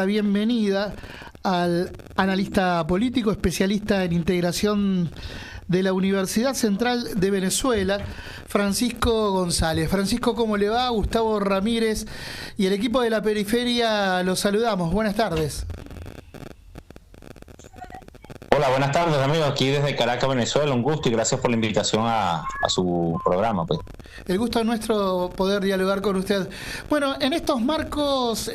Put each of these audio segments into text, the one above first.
La bienvenida al analista político, especialista en integración de la Universidad Central de Venezuela, Francisco González. Francisco, ¿cómo le va? Gustavo Ramírez y el equipo de La Periferia los saludamos. Buenas tardes. Hola, buenas tardes, amigos. Aquí desde Caracas, Venezuela. Un gusto y gracias por la invitación a su programa. Pues. El gusto es nuestro poder dialogar con usted. Bueno, en estos marcos,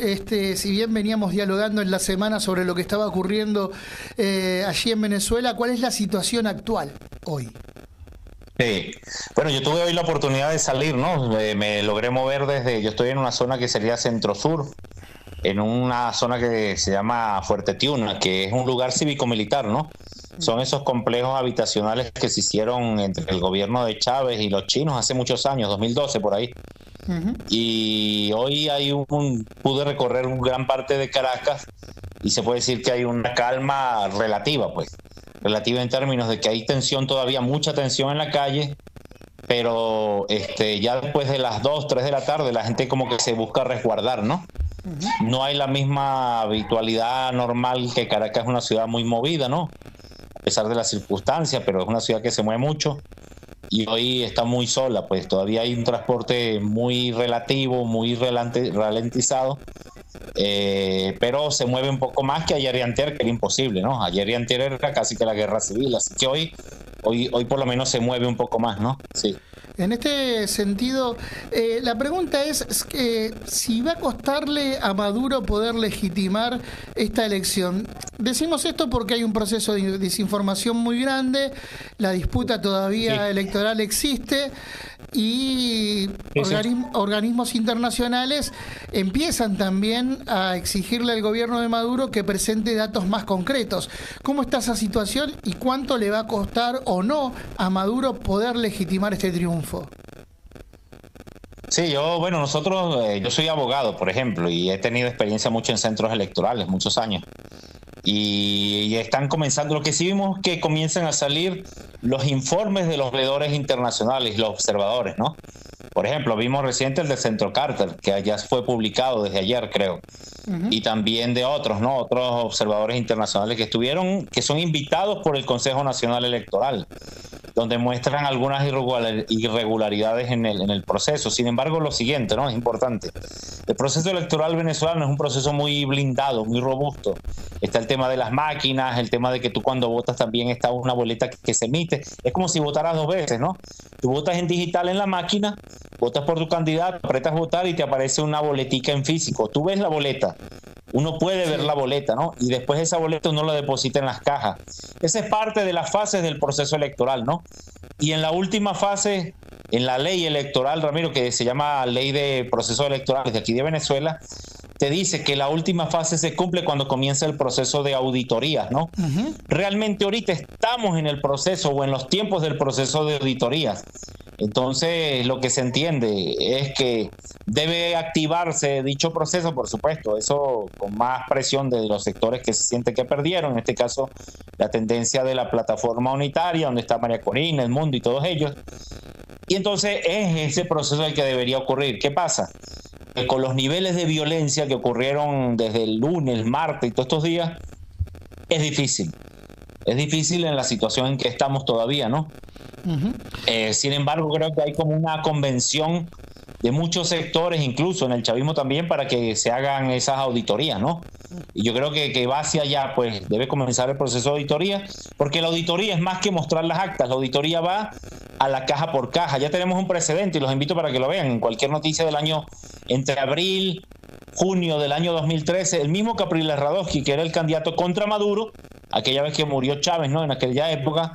si bien veníamos dialogando en la semana sobre lo que estaba ocurriendo allí en Venezuela, ¿cuál es la situación actual hoy? Sí. Bueno, yo tuve hoy la oportunidad de salir, ¿no? Me logré mover yo estoy en una zona que sería centro-sur, en una zona que se llama Fuerte Tiuna, que es un lugar cívico-militar, ¿no? Son esos complejos habitacionales que se hicieron entre el gobierno de Chávez y los chinos hace muchos años, 2012 por ahí. Uh-huh. Y hoy pude recorrer gran parte de Caracas y se puede decir que hay una calma relativa, pues. Relativa en términos de que hay tensión todavía, mucha tensión en la calle, pero ya después de las 2, 3 de la tarde la gente como que se busca resguardar, ¿no? Uh-huh. No hay la misma habitualidad normal, que Caracas es una ciudad muy movida, ¿no? A pesar de las circunstancias, pero es una ciudad que se mueve mucho y hoy está muy sola, pues todavía hay un transporte muy relativo, muy ralentizado, pero se mueve un poco más que ayer y antier, que era imposible, ¿no? Ayer y antier era casi que la guerra civil, así que hoy por lo menos se mueve un poco más, ¿no? Sí. En este sentido, la pregunta es si va a costarle a Maduro poder legitimar esta elección. Decimos esto porque hay un proceso de desinformación muy grande, la disputa todavía electoral existe y organismos internacionales empiezan también a exigirle al gobierno de Maduro que presente datos más concretos. ¿Cómo está esa situación y cuánto le va a costar o no a Maduro poder legitimar este triunfo? Sí, yo soy abogado, por ejemplo, y he tenido experiencia mucho en centros electorales, muchos años. Y están comenzando, lo que sí vimos que comienzan a salir los informes de los veedores internacionales, los observadores, ¿no? Por ejemplo, vimos reciente el de Centro Carter, que ya fue publicado desde ayer, creo. Uh-huh. Y también de otros, ¿no? Otros observadores internacionales que son invitados por el Consejo Nacional Electoral, donde muestran algunas irregularidades en el proceso. Sin embargo, lo siguiente, ¿no? Es importante. El proceso electoral venezolano es un proceso muy blindado, muy robusto. Está el tema de las máquinas, el tema de que tú cuando votas también está una boleta que se emite. Es como si votaras 2 veces, ¿no? Tú votas en digital en la máquina, votas por tu candidato, apretas votar y te aparece una boletica en físico. Tú ves la boleta. Uno puede ver la boleta, ¿no? Y después esa boleta uno la deposita en las cajas. Esa es parte de las fases del proceso electoral, ¿no? Y en la última fase, en la ley electoral, Ramiro, que se llama Ley de Procesos Electorales de aquí de Venezuela, te dice que la última fase se cumple cuando comienza el proceso de auditorías, ¿no? Uh-huh. Realmente ahorita estamos en el proceso o en los tiempos del proceso de auditorías. Entonces, lo que se entiende es que debe activarse dicho proceso, por supuesto, eso con más presión de los sectores que se sienten que perdieron, en este caso la tendencia de la plataforma unitaria, donde está María Corina, El Mundo y todos ellos. Y entonces es ese proceso el que debería ocurrir. ¿Qué pasa? Que con los niveles de violencia que ocurrieron desde el lunes, el martes y todos estos días, es difícil. Es difícil en la situación en que estamos todavía, ¿no? Uh-huh. Sin embargo, creo que hay como una convención de muchos sectores, incluso en el chavismo también, para que se hagan esas auditorías, ¿no? Y yo creo que va hacia allá, pues debe comenzar el proceso de auditoría, porque la auditoría es más que mostrar las actas, la auditoría va a la caja por caja. Ya tenemos un precedente y los invito para que lo vean en cualquier noticia del año, entre abril, junio del año 2013, el mismo Capriles Radosky, que era el candidato contra Maduro, aquella vez que murió Chávez, ¿no? En aquella época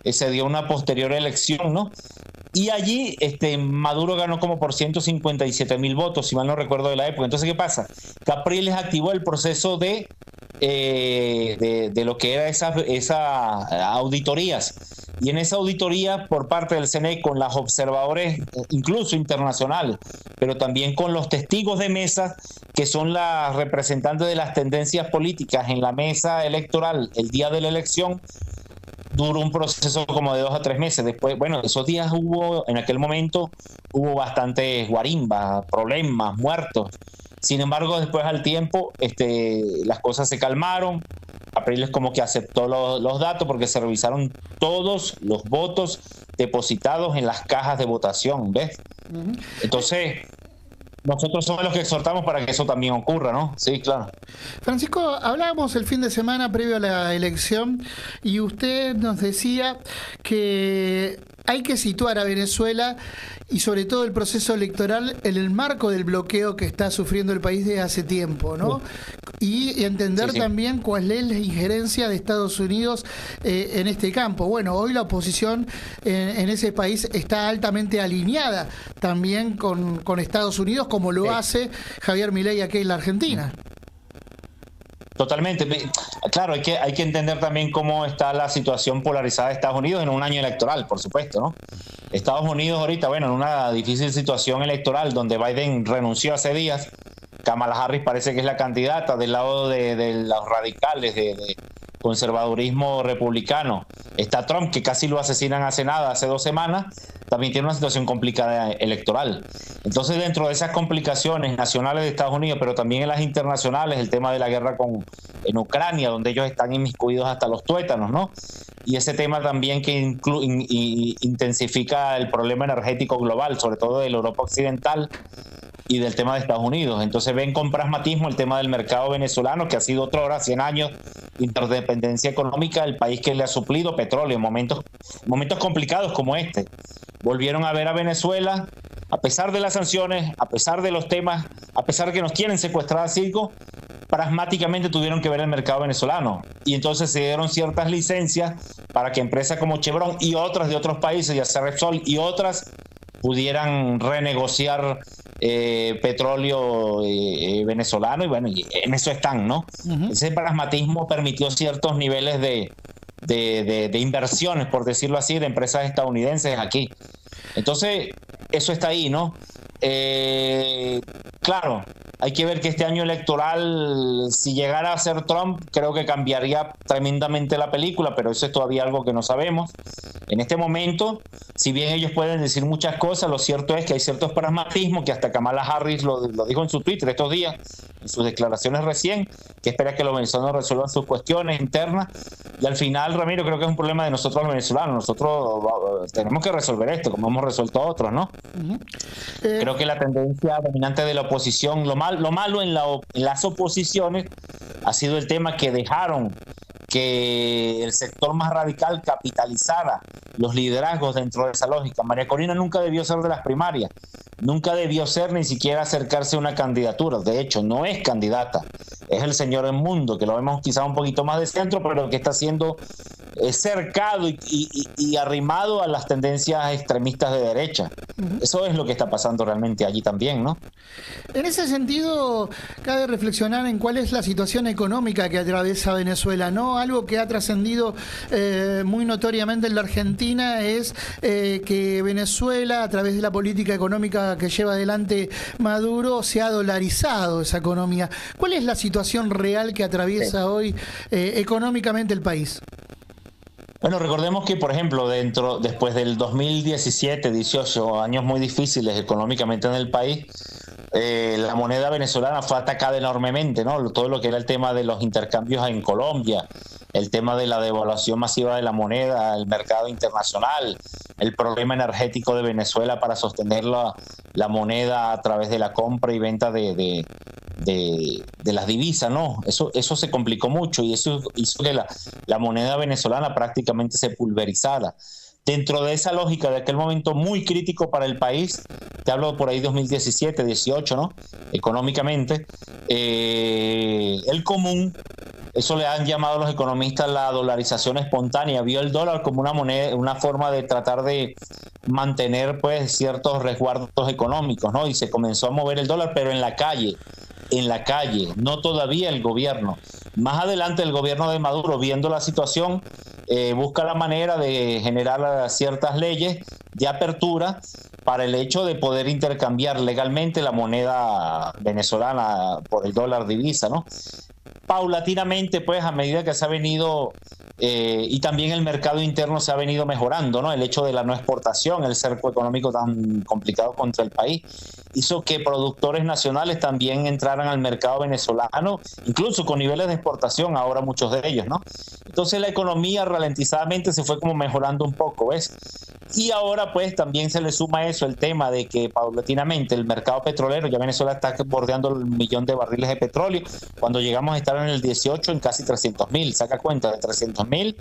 se dio una posterior elección, ¿no? Y allí Maduro ganó como por 157,000 votos, si mal no recuerdo de la época. Entonces, ¿qué pasa? Capriles activó el proceso de lo que era esas auditorías. Y en esa auditoría por parte del CNE con los observadores, incluso internacionales, pero también con los testigos de mesa, que son las representantes de las tendencias políticas en la mesa electoral el día de la elección, duró un proceso como de 2 a 3 meses. Después, bueno, esos días en aquel momento hubo bastantes guarimbas, problemas, muertos. Sin embargo, después al tiempo, las cosas se calmaron. Capriles como que aceptó los datos porque se revisaron todos los votos depositados en las cajas de votación, ¿ves? Uh-huh. Entonces, nosotros somos los que exhortamos para que eso también ocurra, ¿no? Sí, claro. Francisco, hablábamos el fin de semana previo a la elección y usted nos decía que hay que situar a Venezuela y sobre todo el proceso electoral en el marco del bloqueo que está sufriendo el país desde hace tiempo, ¿no? Y entender también cuál es la injerencia de Estados Unidos en este campo. Bueno, hoy la oposición en ese país está altamente alineada también con Estados Unidos, como lo hace Javier Milei aquí en la Argentina. Totalmente. Claro, hay que entender también cómo está la situación polarizada de Estados Unidos en un año electoral, por supuesto, ¿no? Estados Unidos ahorita, bueno, en una difícil situación electoral donde Biden renunció hace días. Kamala Harris parece que es la candidata del lado de los radicales, de conservadurismo republicano. Está Trump, que casi lo asesinan hace 2 semanas, también tiene una situación complicada electoral. Entonces, dentro de esas complicaciones nacionales de Estados Unidos, pero también en las internacionales, el tema de la guerra en Ucrania, donde ellos están inmiscuidos hasta los tuétanos, ¿no? Y ese tema también que intensifica el problema energético global, sobre todo de la Europa occidental y del tema de Estados Unidos. Entonces ven con pragmatismo el tema del mercado venezolano, que ha sido otrora 100 años de interdependencia económica, el país que le ha suplido petróleo en momentos complicados como este. Volvieron a ver a Venezuela, a pesar de las sanciones, a pesar de los temas, a pesar de que nos quieren secuestrar a Citgo, pragmáticamente tuvieron que ver el mercado venezolano. Y entonces se dieron ciertas licencias para que empresas como Chevron y otras de otros países, ya sea Repsol y otras, pudieran renegociar petróleo venezolano, y bueno, y en eso están, ¿no? Uh-huh. Ese pragmatismo permitió ciertos niveles de inversiones, por decirlo así, de empresas estadounidenses aquí. Entonces, eso está ahí, ¿no? Claro, hay que ver que este año electoral, si llegara a ser Trump, creo que cambiaría tremendamente la película, pero eso es todavía algo que no sabemos. En este momento, si bien ellos pueden decir muchas cosas, lo cierto es que hay ciertos pragmatismos, que hasta Kamala Harris lo dijo en su Twitter estos días, en sus declaraciones recién, que espera que los venezolanos resuelvan sus cuestiones internas. Y al final, Ramiro, creo que es un problema de nosotros los venezolanos. Nosotros tenemos que resolver esto, como hemos resuelto otros, ¿no? Uh-huh. Creo que la tendencia dominante de la oposición, lo malo en las oposiciones ha sido el tema que dejaron que el sector más radical capitalizara los liderazgos dentro de esa lógica. María Corina nunca debió ser de las primarias, nunca debió ser ni siquiera acercarse a una candidatura. De hecho, no es candidata, es el señor del mundo, que lo vemos quizá un poquito más de centro, pero que está siendo cercado y arrimado a las tendencias extremistas de derecha. Uh-huh. Eso es lo que está pasando realmente allí también, ¿no? En ese sentido, cabe reflexionar en cuál es la situación económica que atraviesa Venezuela, ¿no? Algo que ha trascendido muy notoriamente en la Argentina es que Venezuela, a través de la política económica que lleva adelante Maduro, se ha dolarizado esa economía. ¿Cuál es la situación real que atraviesa hoy económicamente el país? Bueno, recordemos que, por ejemplo, después del 2017, 18 años muy difíciles económicamente en el país, la moneda venezolana fue atacada enormemente, ¿no? Todo lo que era el tema de los intercambios en Colombia, el tema de la devaluación masiva de la moneda, el mercado internacional, el problema energético de Venezuela para sostener la moneda a través de la compra y venta de las divisas, ¿no? Eso se complicó mucho y eso hizo que la moneda venezolana prácticamente se pulverizara. Dentro de esa lógica de aquel momento muy crítico para el país, te hablo por ahí 2017, 18, ¿no? Económicamente, el común, eso le han llamado los economistas la dolarización espontánea, vio el dólar como una moneda, una forma de tratar de mantener pues ciertos resguardos económicos, ¿no? Y se comenzó a mover el dólar, pero en la calle, no todavía el gobierno. Más adelante el gobierno de Maduro, viendo la situación, busca la manera de generar ciertas leyes de apertura para el hecho de poder intercambiar legalmente la moneda venezolana por el dólar divisa, ¿no? Paulatinamente, pues, a medida que se ha venido y también el mercado interno se ha venido mejorando, ¿no? El hecho de la no exportación, el cerco económico tan complicado contra el país, hizo que productores nacionales también entraran al mercado venezolano, incluso con niveles de exportación, ahora muchos de ellos, ¿no? Entonces la economía ralentizadamente se fue como mejorando un poco, ¿ves? Y ahora pues también se le suma a eso el tema de que paulatinamente el mercado petrolero, ya Venezuela está bordeando el 1.000.000 de barriles de petróleo, cuando llegamos a estar en el 18 en casi 300.000, saca cuenta, de 300.000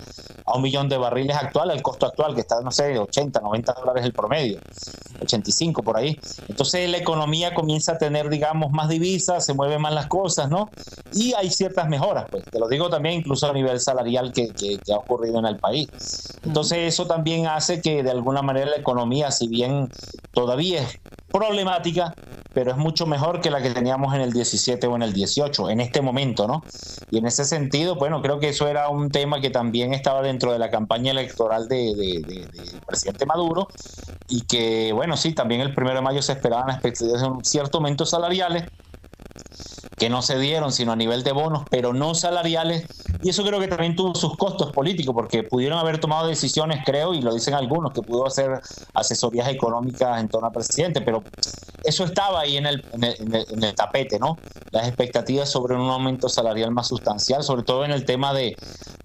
a 1.000.000 de barriles actual, el costo actual que está, no sé, 80, 90 dólares el promedio, 85 por ahí. Entonces la economía comienza a tener, digamos, más divisas, se mueven más las cosas, ¿no? Y hay ciertas mejoras, pues, te lo digo también incluso a nivel salarial que ha ocurrido en el país. Entonces eso también hace que de alguna manera la economía, si bien todavía es problemática, pero es mucho mejor que la que teníamos en el 17 o en el 18, en este momento, ¿no? Y en ese sentido, bueno, creo que eso era un tema que también estaba dentro de la campaña electoral del presidente Maduro, y que, bueno, sí, también el 1 de mayo se esperaban las expectativas de un cierto aumento salariales, que no se dieron sino a nivel de bonos, pero no salariales, y eso creo que también tuvo sus costos políticos, porque pudieron haber tomado decisiones, creo, y lo dicen algunos, que pudo hacer asesorías económicas en torno al presidente, pero eso estaba ahí en el tapete, ¿no? Las expectativas sobre un aumento salarial más sustancial, sobre todo en el tema de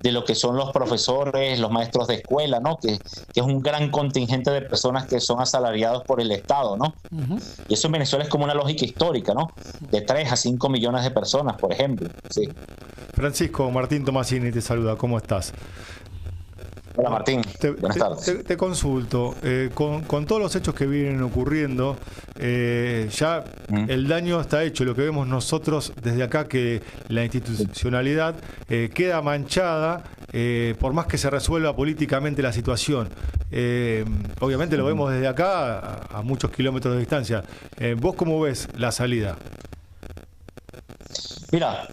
lo que son los profesores, los maestros de escuela, ¿no? Que es un gran contingente de personas que son asalariados por el Estado, ¿no? Uh-huh. Y eso en Venezuela es como una lógica histórica, ¿no? De 3 a 5 millones de personas, por ejemplo. Sí. Francisco, Martín Tomasini te saluda, ¿cómo estás? Hola Martín, buenas tardes. Te consulto, con todos los hechos que vienen ocurriendo, ya el daño está hecho. Lo que vemos nosotros desde acá, que la institucionalidad queda manchada, por más que se resuelva políticamente la situación. Obviamente lo vemos desde acá a muchos kilómetros de distancia. ¿Vos cómo ves la salida? Mira,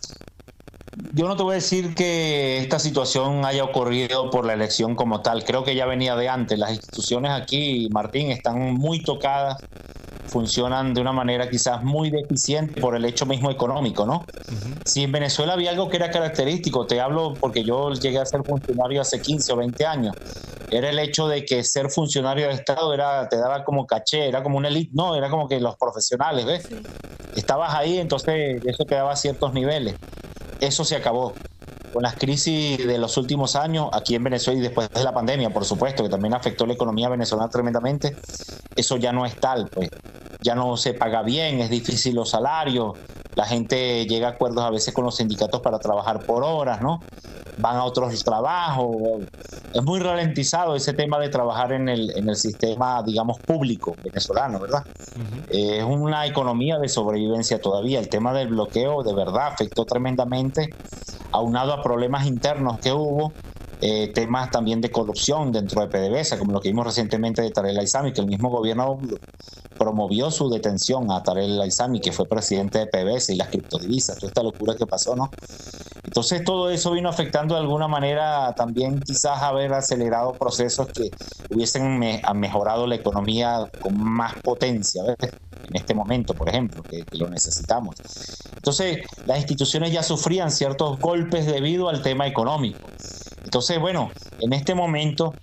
yo no te voy a decir que esta situación haya ocurrido por la elección como tal. Creo que ya venía de antes. Las instituciones aquí, Martín, están muy tocadas, funcionan de una manera quizás muy deficiente por el hecho mismo económico, ¿no? Uh-huh. Si en Venezuela había algo que era característico, te hablo porque yo llegué a ser funcionario hace 15 o 20 años, era el hecho de que ser funcionario de Estado te daba como caché, era como una élite, no, era como que los profesionales, ¿ves? Sí. Estabas ahí, entonces eso te daba ciertos niveles. Eso se acabó. Con las crisis de los últimos años, aquí en Venezuela y después de la pandemia, por supuesto, que también afectó la economía venezolana tremendamente, eso ya no es tal, pues. Ya no se paga bien, es difícil los salarios, la gente llega a acuerdos a veces con los sindicatos para trabajar por horas, ¿no? Van a otros trabajos. Es muy ralentizado ese tema de trabajar en el sistema, digamos, público venezolano, ¿verdad? Uh-huh. Es una economía de sobrevivencia todavía. El tema del bloqueo de verdad afectó tremendamente, aunado a problemas internos que hubo, temas también de corrupción dentro de PDVSA, como lo que vimos recientemente de Tarek El Aissami, que el mismo gobierno promovió su detención a Tarek El Aissami, que fue presidente de PDVSA, y las criptodivisas, toda esta locura que pasó, ¿no? Entonces todo eso vino afectando de alguna manera también quizás haber acelerado procesos que hubiesen mejorado la economía con más potencia, ¿ves? En este momento, por ejemplo, que lo necesitamos. Entonces las instituciones ya sufrían ciertos golpes debido al tema económico. Entonces, bueno, en este momento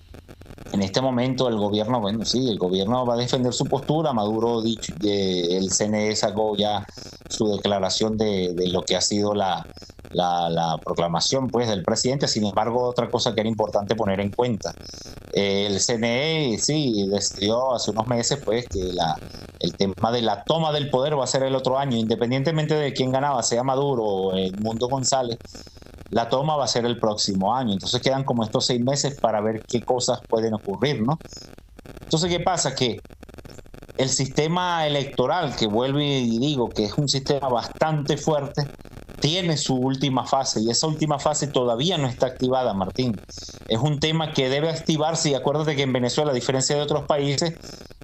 el gobierno, bueno, sí, el gobierno va a defender su postura. Maduro, el CNE sacó ya su declaración de lo que ha sido la proclamación, pues, del presidente. Sin embargo, otra cosa que era importante poner en cuenta, el CNE sí decidió hace unos meses, pues, que el tema de la toma del poder va a ser el otro año, independientemente de quién ganaba, sea Maduro o Edmundo González. La toma va a ser el próximo año. Entonces quedan como estos 6 meses para ver qué cosas pueden ocurrir, ¿no? Entonces, ¿qué pasa? Que el sistema electoral, que vuelvo y digo que es un sistema bastante fuerte, tiene su última fase, y esa última fase todavía no está activada, Martín. Es un tema que debe activarse, y acuérdate que en Venezuela, a diferencia de otros países,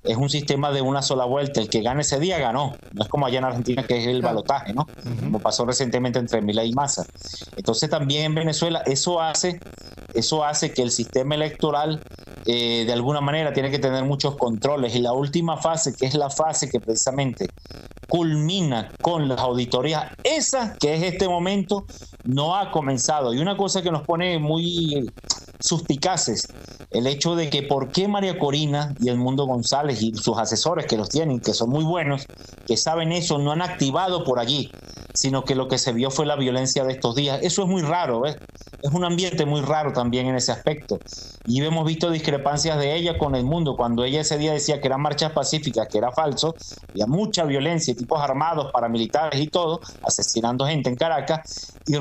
es un sistema de una sola vuelta. El que gane ese día ganó. No es como allá en Argentina, que es el balotaje, ¿no? Como pasó recientemente entre Milei y Massa. Entonces también en Venezuela eso hace que el sistema electoral de alguna manera tiene que tener muchos controles. Y la última fase, que es la fase que precisamente culmina con las auditorías, esa que es este momento, no ha comenzado. Y una cosa que nos pone muy suspicaces, el hecho de que por qué María Corina y Edmundo González y sus asesores que los tienen, que son muy buenos, que saben eso, no han activado por allí, sino que lo que se vio fue la violencia de estos días. Eso es muy raro, ¿ves? Es un ambiente muy raro también en ese aspecto. Y hemos visto discrepancias de ella con Edmundo. Cuando ella ese día decía que eran marchas pacíficas, que era falso, había mucha violencia, tipos armados, paramilitares y todo, asesinando gente en Caracas y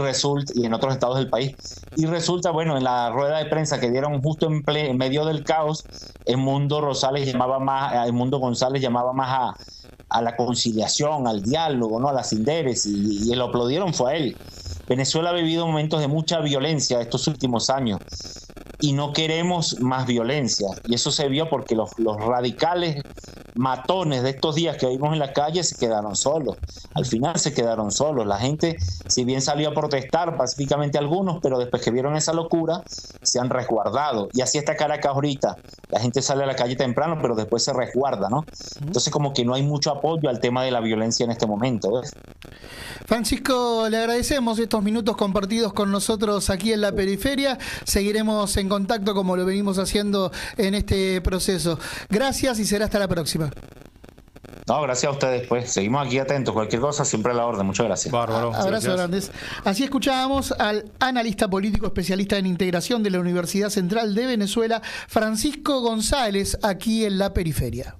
en otros estados del país. Y resulta, bueno, en la rueda de prensa que dieron justo en medio del caos, Edmundo González llamaba más a la conciliación, al diálogo, ¿no? A las sinderes, y lo aplaudieron fue a él. Venezuela ha vivido momentos de mucha violencia estos últimos años y no queremos más violencia, y eso se vio porque los radicales matones de estos días que vimos en la calle se quedaron solos. Al final se quedaron solos. La gente, si bien salió a protestar pacíficamente algunos, pero después que vieron esa locura se han resguardado, y así está Caracas ahorita. La gente sale a la calle temprano, pero después se resguarda, ¿no? Entonces como que no hay mucho apoyo al tema de la violencia en este momento, ¿ves? Francisco, le agradecemos estos minutos compartidos con nosotros aquí en La Periferia. Seguiremos en contacto como lo venimos haciendo en este proceso. Gracias y será hasta la próxima. No, gracias a ustedes, pues. Seguimos aquí atentos. Cualquier cosa, siempre a la orden. Muchas gracias. Bárbaro. Abrazo grandes. Así escuchábamos al analista político especialista en integración de la Universidad Central de Venezuela, Francisco González, aquí en La Periferia.